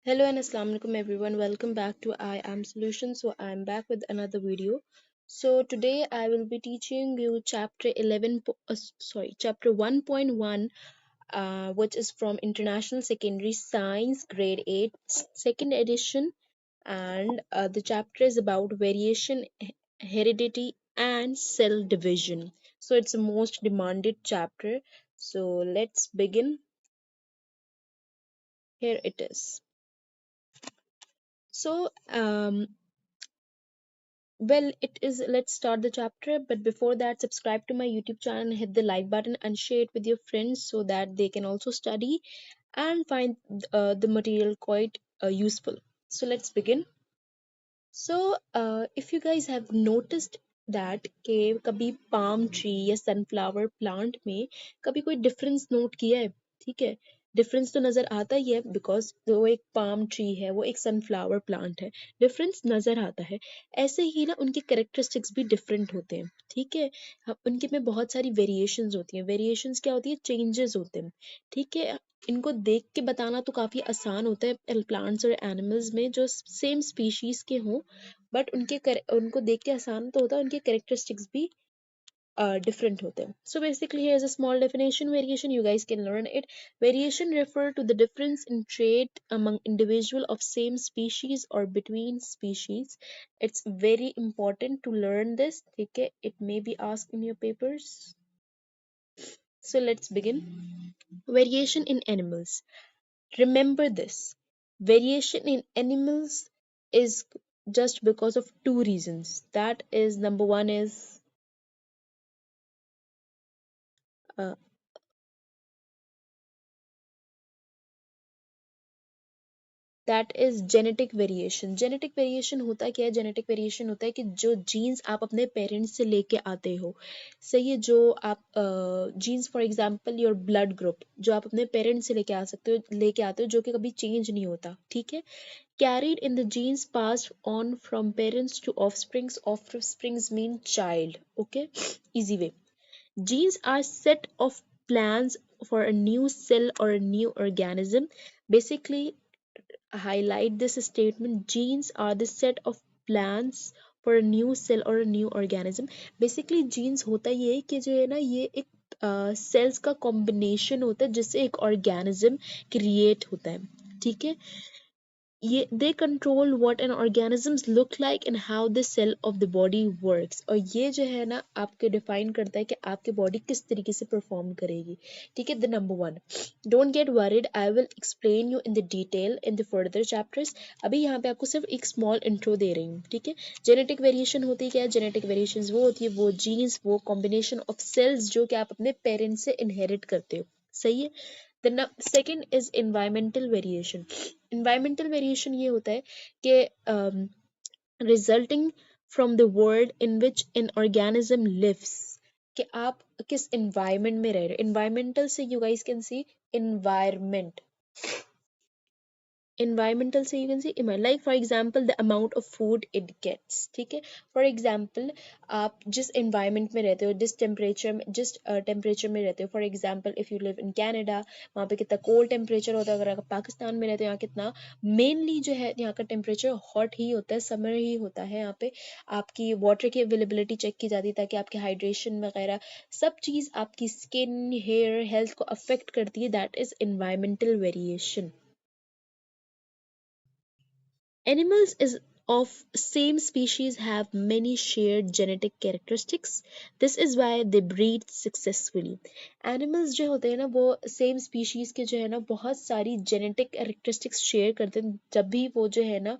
Hello and assalamu alaikum everyone. Welcome back to I Am Solutions. So I'm back with another video. So today I will be teaching you chapter 11 chapter 1.1, which is from International Secondary Science grade 8 second edition, and the chapter is about variation, heredity and cell division. So it's the most demanded chapter. So let's begin. Here it is. So well, it is. Let's start the chapter. But before that, subscribe to my YouTube channel, hit the like button, and share it with your friends so that they can also study and find the material quite useful. So let's begin. So, if you guys have noticed that कि कभी palm tree या sunflower plant में कभी कोई difference note किया है, ठीक है? डिफरेंस तो नजर आता ही है बिकॉज वो एक पाम ट्री है, वो एक सनफ्लावर प्लांट है, डिफरेंस नजर आता है। ऐसे ही ना उनके कैरेक्टरिस्टिक्स भी डिफरेंट होते हैं, ठीक है। उनके में बहुत सारी वेरिएशंस होती हैं। वेरिएशंस क्या होती है? चेंजेस होते हैं, ठीक है। इनको देख के बताना तो काफी आसान होता है प्लांट्स और एनिमल्स में जो सेम स्पीशीज के हों, बट उनको देख के आसान तो होता है, उनके कैरेक्टरिस्टिक्स भी different होते हैं. So basically here's a small definition. Variation, you guys can learn it. Variation refer to the difference in trait among individual of same species or between species. It's very important to learn this, ठीक है? It may be asked in your papers. So let's begin. Variation in animals. Remember this. Variation in animals is just because of two reasons. That is, number one is uh, that is genetic variation. Genetic variation होता क्या है? Genetic variation होता है कि जो jeans आप अपने parents से लेके आते हो, सही है, जो आप genes for example your blood group जो आप अपने पेरेंट्स से लेके आते हो, जो कि कभी चेंज नहीं होता, ठीक है। Carried in the genes passed on from parents to offsprings. Offsprings mean child, okay, easy way. Genes are set of plans for a new cell or a new organism. Basically, highlight this statement: genes are the set of plans for a new cell or a new organism. Basically genes होता ये है कि जो है ना, ये एक sales का कॉम्बिनेशन होता है जिससे एक ऑर्गेनिज्म क्रिएट होता है, ठीक है। ये they control what an organisms look like and how the cell of the body works. और ये जो है ना आपके डिफाइन करता है कि आपकी बॉडी किस तरीके से परफॉर्म करेगी, ठीक है। The number one, don't get worried, I will explain you in the detail in the further chapters. अभी यहाँ पे आपको सिर्फ एक स्मॉल इंट्रो दे रही हूँ, ठीक है। जेनेटिक वेरिएशन होती क्या है? जेनेटिक वेरिएशन वो होती है, वो जीन्स, वो कॉम्बिनेशन ऑफ सेल्स जो कि आप अपने पेरेंट्स से इनहेरिट करते हो, सही है। The second is environmental variation. Environmental variation ये होता है कि resulting from the world in which an organism lives, कि आप किस environment में रह रहे हो। Environmental से you guys can see environment, environmental से you can see like for example the amount of food it gets, ठीक है। for example आप जिस environment में रहते हो, जिस temperature में रहते हो, for example if you live in Canada, वहाँ पे कितना cold temperature होता है। अगर आप पाकिस्तान में रहते हो, यहाँ कितना mainly जो है यहाँ का temperature hot ही होता है, summer ही होता है। यहाँ पे आपकी water की availability check की जाती है ताकि आपकी hydration वगैरह सब चीज़ आपकी skin, hair, health को affect करती है। that is environmental variation. Animals is of same species have many shared genetic characteristics. This is why they breed successfully. Animals जो होते हैं ना, वो same species के जो है ना बहुत सारी genetic characteristics share करते हैं, जब भी वो जो है ना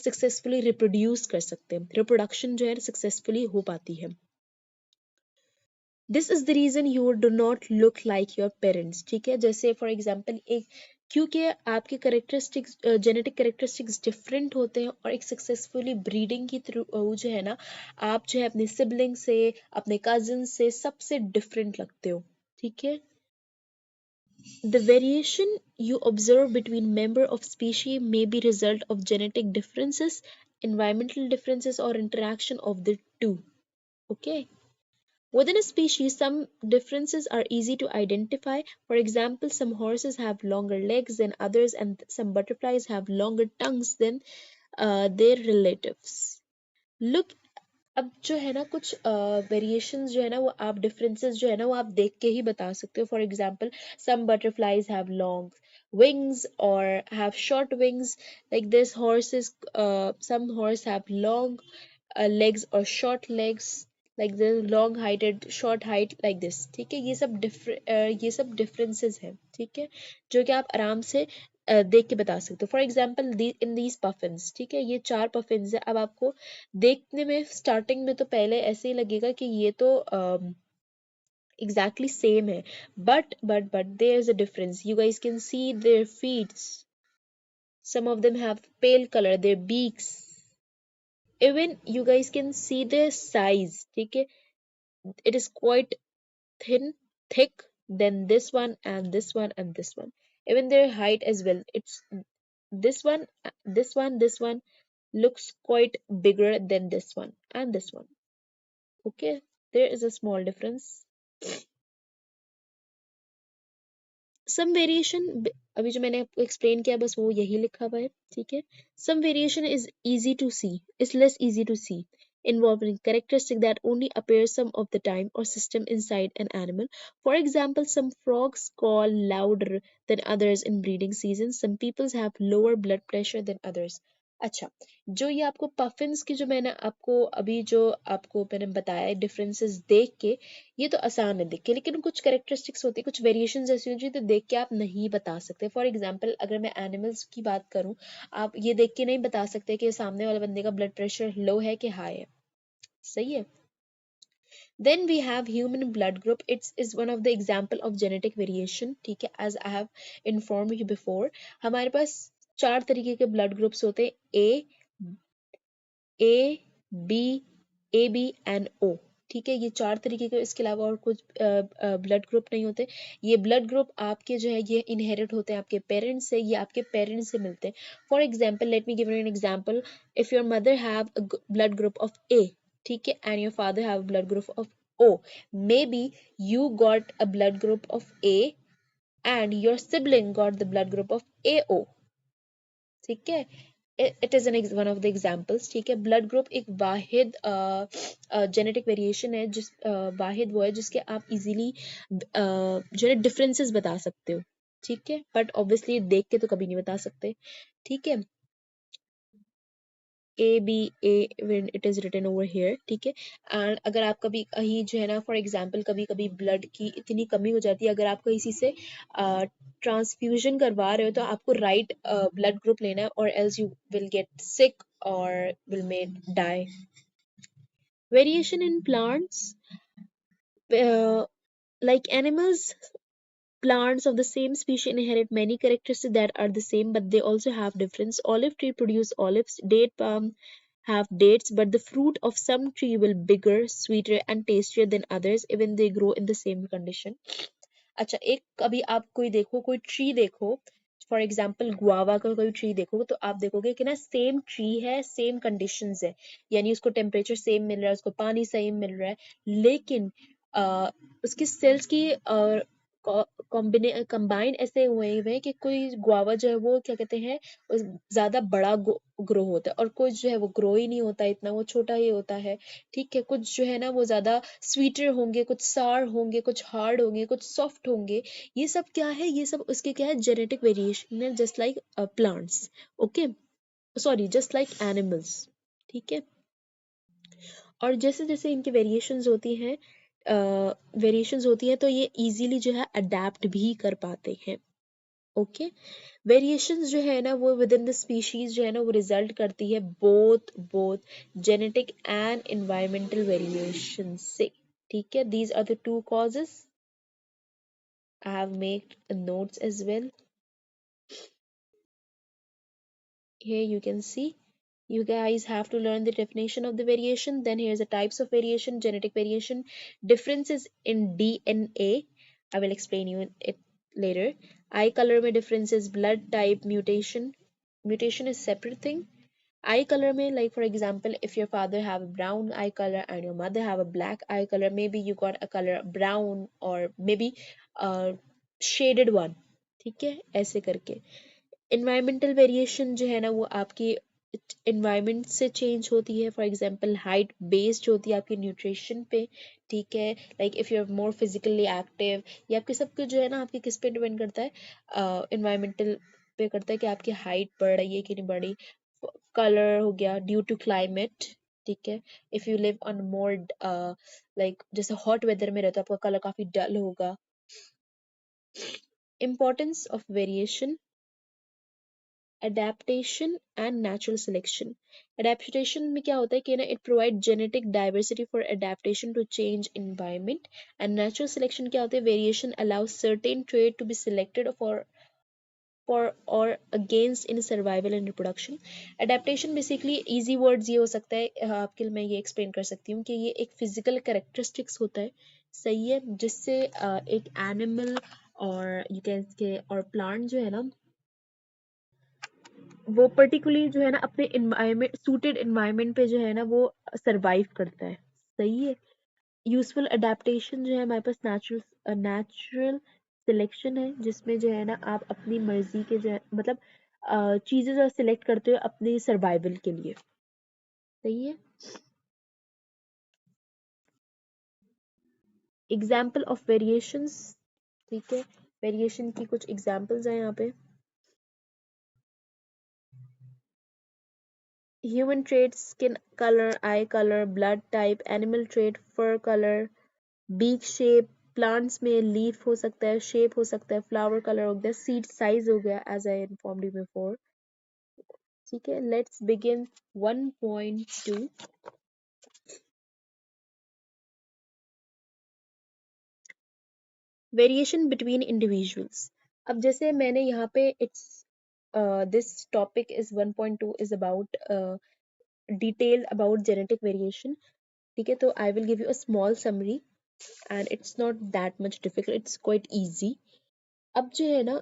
successfully reproduce कर सकते हैं। reproduction जो है successfully हो पाती है। This is the reason you do not look like your parents, ठीक है। जैसे फॉर एग्जाम्पल एक, क्योंकि आपके करेक्टरिस्टिक्स, जेनेटिक करेक्टरिस्टिक्स डिफरेंट होते हैं, और एक सक्सेसफुली ब्रीडिंग के थ्रू जो है ना, आप जो है अपने सिबलिंग से, अपने कजिन से, सबसे डिफरेंट लगते हो, ठीक है। The variation you observe between member of species may be result of genetic differences, environmental differences, or interaction of the two. Okay. Within a species, some differences are easy to identify. For example, some horses have longer legs than others, and some butterflies have longer tongues than their relatives. Look, अब जो है ना कुछ variations जो है ना वो आप डिफरेंसेस जो है ना वो आप देख के ही बता सकते हो. For example, some butterflies have long wings or have short wings. Like this horses, some horse have long legs or short legs, like the long heighted short height, like this. ठीक है, ये सब differences हैं. ठीक है, जो कि आप आराम से देख के बता सकते हो. For example, in these puffins, ठीक है, ये 4 पफिन्स है. अब आपको देखने में स्टार्टिंग में तो पहले ऐसे ही लगेगा कि ये तो exactly same है, but there's a difference. You guys can see their feet. Some of them have pale color, their beaks. Even you guys can see their size. ठीक है, it is quite thin, thick than this one and this one and this one. Even their height as well. It's this one, this one looks quite bigger than this one and this one. Okay, there is a small difference. Some variation, अभी जो मैंने आपको explain किया बस वो यही लिखा हुआ है. ठीक है, some variation is easy to see, is less easy to see, involving characteristic that only appear some of the time or system inside an animal. For example, some frogs call louder than others in breeding season. Some peoples have lower blood pressure than others. अच्छा, जो ये आपको puffins की जो मैंने आपको अभी जो आपको मैंने बताया डिफरेंसेस देख के, ये तो आसान है देख के, लेकिन कुछ कैरेक्टरिस्टिक्स होती है, कुछ वेरिएशंस ऐसी होती है तो देख के आप नहीं बता सकते. फॉर एग्जांपल, अगर मैं एनिमल्स की बात करूं, आप ये देख के नहीं बता सकते कि सामने वाले बंदे का ब्लड प्रेशर लो है कि हाई है. सही है. Then we have human blood group. It is one of the example of genetic variation. ठीक है, as I have informed you before. हमारे पास 4 तरीके के ब्लड ग्रुप्स होते हैं, A B, A B and O. ठीक है, ये 4 तरीके के, इसके अलावा और कुछ ब्लड ग्रुप नहीं होते. ये ब्लड ग्रुप आपके जो है ये इनहेरिट होते हैं आपके पेरेंट्स से, ये आपके पेरेंट्स से मिलते हैं. For example, let me give you an example. If your mother have blood group of A, ठीक है, and your father have blood group of O, may be you got a blood group of A and your sibling got the blood group of AO. ठीक है, it is an one of the examples. ठीक है, blood group एक वाहिद genetic variation है, जिस वाहिद वो है जिसके आप इजीली जो है डिफरेंसेस बता सकते हो. ठीक है, बट ऑब्वियसली देख के तो कभी नहीं बता सकते. ठीक है, A B A when it is written over here. ठीक है, एंड अगर आप कभी कहीं जो है ना, फॉर एग्जांपल, कभी कभी ब्लड की इतनी कमी हो जाती है, अगर आप किसी से ट्रांसफ्यूजन करवा रहे हो तो आपको राइट ब्लड ग्रुप लेना है, और else you will get sick और will may die. Variation in plants, like animals, plants of the same species inherit many characteristics that are the same, but they also have difference. Olive tree produce olives, date palm have dates, but the fruit of some tree will bigger, sweeter, and tastier than others, even they grow in the same condition. अच्छा, एक कभी आप कोई देखो, कोई tree देखो, for example guava का कोई ट्री देखो, तो आप देखोगे कि ना सेम ट्री है, सेम कंडीशंस है, यानी उसको टेम्परेचर सेम मिल रहा है, उसको पानी सेम मिल रहा है, लेकिन उसकी सेल्स की कंबाइन ऐसे हुए हुए हैं कि कोई गुआवा जो है वो क्या कहते हैं, ज्यादा बड़ा ग्रो होता है, और कुछ जो है वो ग्रो ही नहीं होता इतना, वो छोटा ही होता है. ठीक है, कुछ जो है ना वो ज्यादा स्वीटर होंगे, कुछ सार होंगे, कुछ हार्ड होंगे, कुछ सॉफ्ट होंगे. ये सब क्या है, ये सब उसके क्या है, जेनेटिक वेरिएशन है, just like plants. Okay, sorry, just like animals. ठीक है, और जैसे जैसे इनकी वेरिएशंस होती है तो ये इजीली जो है अडेप्ट भी कर पाते हैं. ओके, वेरिएशंस जो है ना वो विद इन द स्पीशीज जो है ना वो रिजल्ट करती है both both genetic and environmental variation से. ठीक है, these are the two causes. I have made notes as well. Here you can see. You guys have to learn the definition of the variation. Then here's the types of variation, genetic variation, differences in DNA. I will explain you it later. Eye color में differences, blood type, mutation. Mutation is separate thing. I colour में, like for example, if your father have a brown eye color and your mother have a black eye color, maybe you got a color brown or maybe uh, shaded one, ठीक है, ऐसे करके। environmental variation जो है ना वो आपकी environment से चेंज होती है। फॉर एग्जांपल हाइट बेस्ड होती है आपके न्यूट्रिशन पे, ठीक है, like if you are more physically active, ये आपके सब कुछ जो है ना आपके किस पे डिपेंड करता है, इन्वायरमेंटल पे करता है कि आपकी हाइट बढ़ रही है कि नहीं बढ़ी। कलर हो गया ड्यू टू क्लाइमेट, ठीक है, if you live on more like जैसे हॉट वेदर में रहता है आपका कलर काफी डल होगा। Importance of variation, adaptation and natural selection। adaptation में क्या होता है कि ना it provide genetic diversity for adaptation to change environment, and natural selection क्या होता है variation allows certain trait to be selected for or against in survival and reproduction। adaptation basically easy words ये हो सकता है आपके लिए मैं ये explain कर सकती हूँ कि ये एक physical characteristics होता है, सही है, जिससे एक animal और you can say और plant जो है ना वो पर्टिकुलरली जो है ना अपने इन्वायरमेंट सूटेड इन्वायरमेंट पे जो है ना वो सरवाइव करता है, सही है। यूजफुल अडेप्टेशन जो है हमारे पास नेचुरल सिलेक्शन है, जिसमें जो है ना आप अपनी मर्जी के जो है मतलब चीजें जो सिलेक्ट करते हो अपने सर्वाइवल के लिए, सही है। एग्जाम्पल ऑफ वेरिएशंस, ठीक है, वेरिएशन की कुछ एग्जाम्पल्स हैं यहाँ पे। Human trait skin colour, eye colour, blood type, animal trait fur colour, beak shape, plants में लीफ हो सकता है, शेप हो सकता है, फ्लावर कलर हो गया, सीड साइज हो गया, as I informed you before, ठीक है। Let's begin 1.2। Variation between individuals. अब जैसे मैंने यहाँ पे it's this topic is 1.2 is about detail about genetic variation, ठीक है, तो I will give you a small summary and it's not that much difficult, it's quite easy. अब जो है ना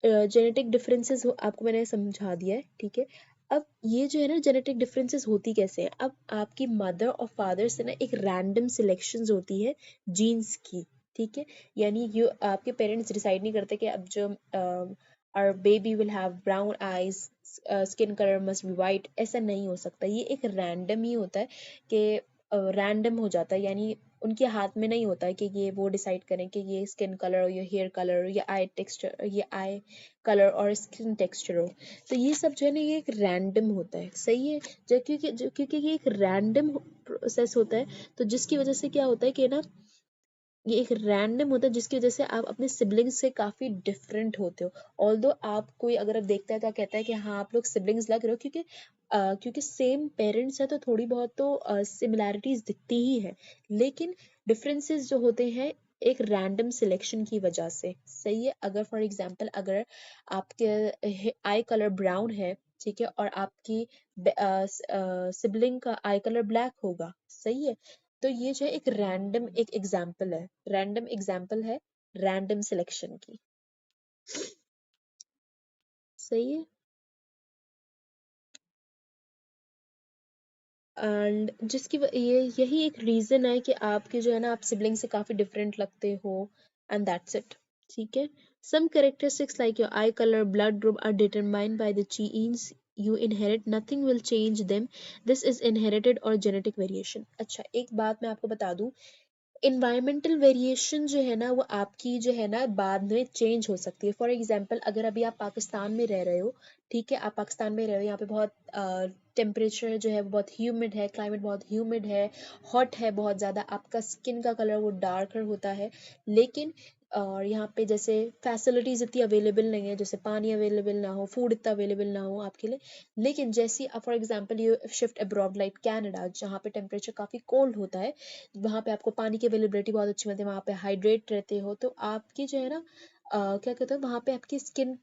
जेनेटिक डिफरेंसेस आपको मैंने समझा दिया है, ठीक है। अब ये जो है ना जेनेटिक डिफरेंसेस होती कैसे हैं, अब आपकी मदर और फादर से ना एक रैंडम सिलेक्शंस होती है जीन्स की, ठीक है। यानी यू आपके पेरेंट्स डिसाइड नहीं करते कि अब जो our baby will have brown eyes, skin colour must be white, ऐसा नहीं हो सकता, ये एक रैंडम ही होता है कि रैंडम हो जाता है, यानी उनके हाथ में नहीं होता है कि ये वो डिसाइड करें कि ये स्किन कलर हो, या हेयर कलर हो, या आई टेक्सचर, ये आई कलर और स्किन टेक्सचर हो, तो ये सब जो है ना ये एक रैंडम होता है, सही है। क्योंकि ये एक रैंडम प्रोसेस होता है, तो जिसकी वजह से क्या होता है कि ना ये एक रैंडम होता है, जिसकी वजह से आप अपने सिबलिंग्स से काफी डिफरेंट होते हो। ऑल्दो आप कोई अगर अब देखता है तो कहता है कि हाँ आप लोग सिबलिंग्स लग रहे हो, क्योंकि सेम पेरेंट्स है तो थोड़ी बहुत तो सिमिलैरिटीज दिखती ही है, लेकिन डिफरेंसेस जो होते हैं एक रैंडम सिलेक्शन की वजह से, सही है। अगर फॉर एग्जांपल अगर आपके आई कलर ब्राउन है, ठीक है, और आपकी सिबलिंग का आई कलर ब्लैक होगा, सही है, तो ये जो है एक रैंडम एक एग्जाम्पल है, रैंडम एग्जाम्पल है रैंडम सिलेक्शन की, सही है। एंड ये यही एक रीजन है कि आपके जो है ना आप सिबलिंग से काफी डिफरेंट लगते हो, एंड दैट्स इट, ठीक है। Some characteristics like your eye colour, blood group are determined by the genes you inherit, nothing will change them, this is inherited or genetic variation। अच्छा एक बात मैं आपको बता दूं, इन्वायरमेंटल वेरिएशन जो है ना वो आपकी जो है ना बाद में चेंज हो सकती है। फॉर एग्जांपल अगर अभी आप पाकिस्तान में रह रहे हो, ठीक है, आप पाकिस्तान में रह रहे हो, यहाँ पे बहुत टेम्परेचर जो है वो बहुत ह्यूमिड है, क्लाइमेट बहुत ह्यूमिड है, हॉट है बहुत ज़्यादा, आपका स्किन का कलर वो डार्कर होता है, लेकिन और यहाँ पे जैसे फैसिलिटीज इतनी अवेलेबल नहीं है, जैसे पानी अवेलेबल ना हो, फूड इतना अवेलेबल ना हो आपके लिए, लेकिन जैसी for example you shift abroad like Canada, जहाँ पे टेम्परेचर काफ़ी कोल्ड होता है, वहाँ पे आपको पानी की अवेलेबिलिटी बहुत अच्छी मिलती है, वहाँ पे हाइड्रेट रहते हो, तो आपकी जो है ना क्या कहते हैं वहाँ पे आपकी स्किन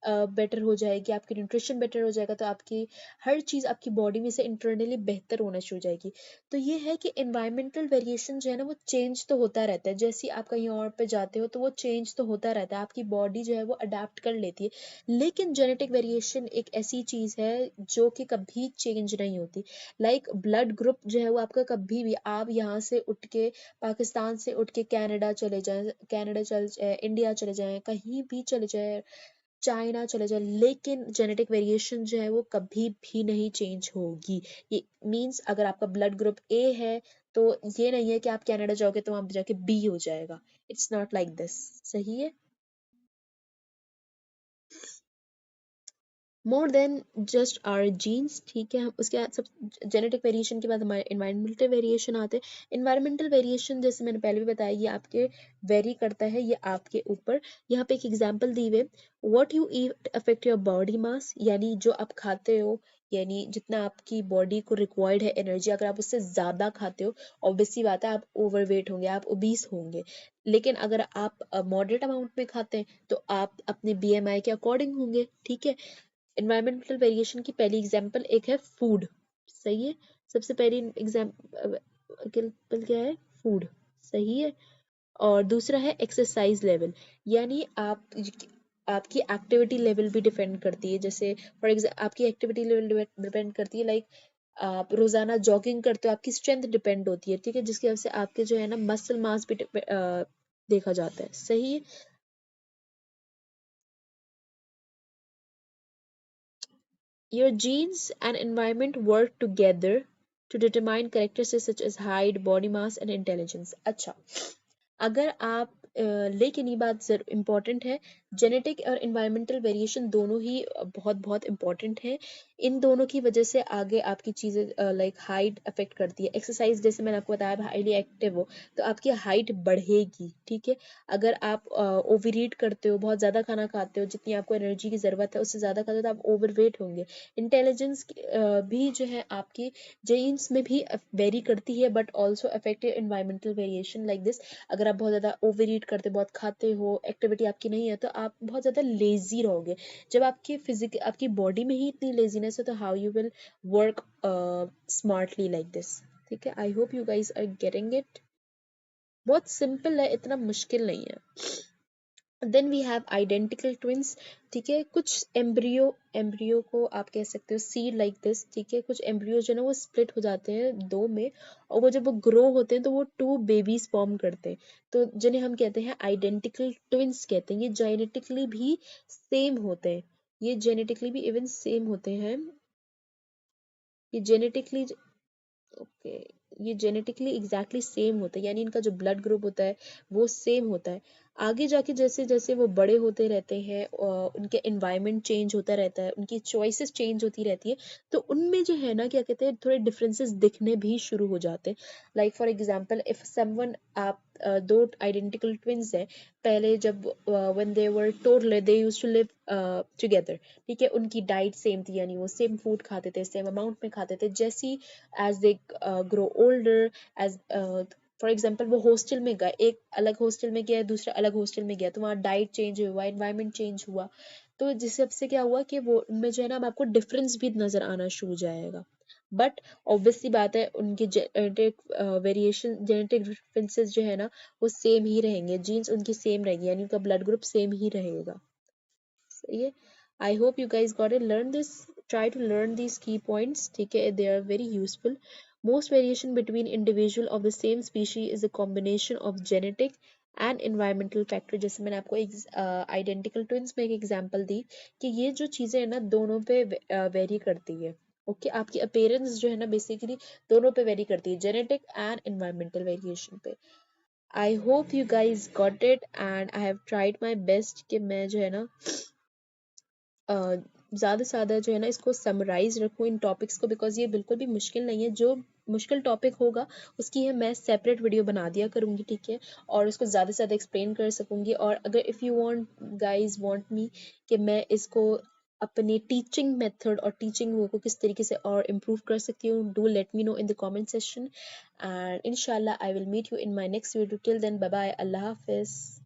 बेटर हो जाएगी, आपकी न्यूट्रिशन बेटर हो जाएगा, तो आपकी हर चीज़ आपकी बॉडी में से इंटरनली बेहतर होना शुरू हो जाएगी। तो ये है कि एनवायरमेंटल वेरिएशन जो है ना वो चेंज तो होता रहता है, जैसे ही आप कहीं और पे जाते हो तो वो चेंज तो होता रहता है, आपकी बॉडी जो है वो अडेप्ट कर लेती है। लेकिन जेनेटिक वेरिएशन एक ऐसी चीज़ है जो कि कभी चेंज नहीं होती। लाइक ब्लड ग्रुप जो है वो आपका कभी भी, आप यहाँ से उठ के पाकिस्तान से उठ के कनाडा चले जाएं, कनाडा चले जाए, इंडिया चले जाएं, कहीं भी चले जाए, चाइना चले जाए, लेकिन जेनेटिक वेरिएशन जो है वो कभी भी नहीं चेंज होगी। ये मीन्स अगर आपका ब्लड ग्रुप ए है तो ये नहीं है कि आप कनाडा जाओगे तो वहां जाके बी हो जाएगा। It's not like this. सही है। More than just our genes, ठीक है। हम उसके बाद सब जेनेटिक वेरिएशन के बाद हमारे इन्वायरमेंटल वेरिएशन आते हैं। इन्वायरमेंटल वेरिएशन जैसे मैंने पहले भी बताया, ये आपके वेरी करता है, ये आपके ऊपर। यहाँ पे एक एग्जांपल दी हुए, what you eat affect your body mass, यानी जो आप खाते हो, यानी जितना आपकी बॉडी को रिक्वायर्ड है एनर्जी, अगर आप उससे ज्यादा खाते हो, ऑब्वियसली बात है आप ओवरवेट होंगे, आप ओबीस होंगे। लेकिन अगर आप मॉडरेट अमाउंट में खाते हैं तो आप अपने बीएमआई के अकॉर्डिंग होंगे, ठीक है। एनवायरमेंटल वेरिएशन की पहली एग्जांपल एक है फूड। सही है। सबसे पहली एग्जांपल क्या है? फूड। सही है। और दूसरा है एक्सरसाइज लेवल, यानी आपकी एक्टिविटी लेवल भी डिपेंड करती है। जैसे फॉर एग्जाम्पल आपकी एक्टिविटी लेवल डिपेंड करती है, लाइक आप रोजाना जॉगिंग करते हो, आपकी स्ट्रेंथ डिपेंड होती है, ठीक है, जिसकी वजह से आपके जो है ना मसल मास भी देखा जाता है। सही है। Your genes and environment work together to determine characteristics such as height, body mass and intelligence. अच्छा, अगर आप लेकिन ये बात इम्पॉर्टेंट है, जेनेटिक और इन्वायरमेंटल वेरिएशन दोनों ही बहुत बहुत इम्पॉर्टेंट है। इन दोनों की वजह से आगे आपकी चीज़ें लाइक हाइट अफेक्ट करती है। एक्सरसाइज जैसे मैंने आपको बताया, आप हाईली एक्टिव हो तो आपकी हाइट बढ़ेगी, ठीक है। अगर आप ओवर ईट करते हो, बहुत ज़्यादा खाना खाते हो, जितनी आपको एनर्जी की ज़रूरत है उससे ज़्यादा खाते हो तो आप ओवरवेट होंगे। इंटेलिजेंस भी जो है आपकी जीन्स में भी वेरी करती है, but also affected environmental variation like this. अगर आप बहुत ज़्यादा ओवर ईट करते, बहुत खाते हो, एक्टिविटी आपकी नहीं है, तो आप बहुत ज़्यादा लेजी रहोगे। जब आपकी फिजिक आपकी बॉडी में ही इतनी लेजीनेस है तो how you will work smartly like this. ठीक है। I hope you guys are getting it. बहुत सिंपल है, इतना मुश्किल नहीं है। Then we have identical twins, ठीक है। कुछ एम्ब्रियो को आप कह सकते हो सीड लाइक दिस, ठीक है। कुछ एम्ब्रियो जो है ना वो स्प्लिट हो जाते हैं दो में, और वो जब वो ग्रो होते हैं तो वो टू बेबीज फॉर्म करते हैं, तो जिन्हें हम कहते हैं आइडेंटिकल ट्विंस कहते हैं। ये जेनेटिकली भी सेम होते हैं, ये जेनेटिकली भी इवन सेम होते हैं। ये जेनेटिकली, ओके, ये जेनेटिकली एग्जैक्टली सेम होता है, यानी इनका जो ब्लड ग्रुप होता है वो सेम होता है। आगे जाके जैसे जैसे वो बड़े होते रहते हैं और उनके एनवायरनमेंट चेंज होता रहता है, उनकी चॉइसेस चेंज होती रहती है, तो उनमें जो है ना क्या कहते हैं थोड़े डिफरेंसेस दिखने भी शुरू हो जाते हैं। Like for example if someone, आप दो आइडेंटिकल ट्विंस हैं, पहले जब when they were toddler they used to live together, ठीक है। उनकी डाइट सेम थी, यानी वो सेम फूड खाते थे, सेम अमाउंट में खाते थे। जैसी as they grow older, as for example वो हॉस्टल में गए, एक अलग हॉस्टल में गया, दूसरा अलग हॉस्टल में गया, तो वहाँ डाइट चेंज हुआ, एनवायरनमेंट चेंज हुआ, तो जिस हिसाब से क्या हुआ कि वो उनमें जो है ना अब आपको डिफरेंस भी नजर आना शुरू हो जाएगा। बट ऑब्वियसली बात है उनके जेनेटिक वेरिएशन, जेनेटिक डिफरेंसेस जो है ना वो सेम ही रहेंगे, जीन्स उनकी सेम रहेगी, यानी उनका ब्लड ग्रुप सेम ही रहेगा। सही है। I hope you guys got it, learn this, try to learn these key points, ठीक है, they are very useful. Most variation between individual of the same species is a combination of genetic and environmental factor। जैसे मैंने आपको एक identical twins में एक example दी कि ये जो चीजें है ना दोनों पे वेरी करती है। ओके, आपकी अपीयरेंस जो है ना बेसिकली दोनों पे वेरी करती है, जेनेटिक एंड एनवायरमेंटल वेरिएशन पे। आई hope you guys got it and I have tried my best कि मैं जो है ना ज़्यादा से ज़्यादा जो है ना इसको समराइज रखूँ इन टॉपिक्स को, बिकॉज ये बिल्कुल भी मुश्किल नहीं है। जो मुश्किल टॉपिक होगा उसकी है मैं सेपरेट वीडियो बना दिया करूँगी, ठीक है, और उसको ज़्यादा से ज़्यादा एक्सप्लेन कर सकूँगी। और अगर if you want guys want me कि मैं इसको अपनी टीचिंग मेथड और टीचिंग वो को किस तरीके से और इम्प्रूव कर सकती हूँ, do let me know in the comment section and इंशाल्लाह I will meet you in my next video. Till then bye bye, अल्लाह हाफिज़।